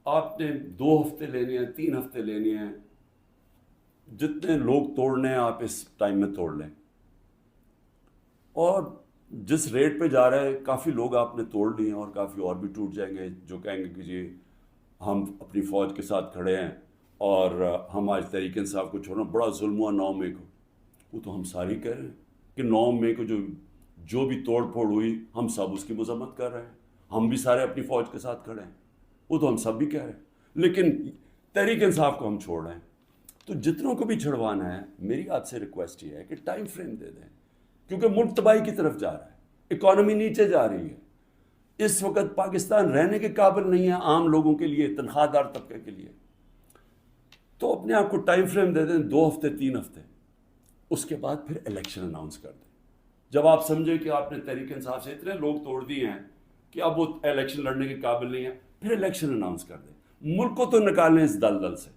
آپ نے 2 ہفتے لینے ہیں، 3 ہفتے لینے ہیں، جتنے لوگ توڑنے ہیں آپ اس ٹائم میں توڑ لیں. اور جس ریٹ پہ جا رہا ہے کافی لوگ آپ نے توڑ لیے ہیں اور کافی اور بھی ٹوٹ جائیں گے جو کہیں گے کہ جی ہم اپنی فوج کے ساتھ کھڑے ہیں اور ہم آج تحریک انصاف کو چھوڑنا. بڑا ظلم ہوا 9 مئی کو. وہ تو ہم سارے کہہ رہے ہیں کہ 9 مئی کو جو بھی توڑ پھوڑ ہوئی ہم سب اس کی مذمت کر رہے ہیں. ہم بھی سارے اپنی فوج کے ساتھ کھڑے ہیں. وہ تو ہم سب بھی کہہ رہے ہیں. لیکن تحریک انصاف کو ہم چھوڑ رہے ہیں. تو جتنوں کو بھی چھڑوانا ہے میری آپ سے ریکویسٹ یہ ہے کہ ٹائم فریم دے دیں، کیونکہ ملک تباہی کی طرف جا رہا ہے، اکانومی نیچے جا رہی ہے. اس وقت پاکستان رہنے کے قابل نہیں ہے عام لوگوں کے لیے، تنخواہ دار طبقے کے لیے. تو اپنے آپ کو ٹائم فریم دے دیں 2 ہفتے 3 ہفتے، اس کے بعد پھر الیکشن اناؤنس کر دیں. جب آپ سمجھیں کہ آپ نے تحریک انصاف سے اتنے لوگ توڑ دیے ہیں کہ اب وہ الیکشن لڑنے کے قابل نہیں ہے، پھر الیکشن اناؤنس کر دیں. ملک کو تو نکالیں اس دلدل سے.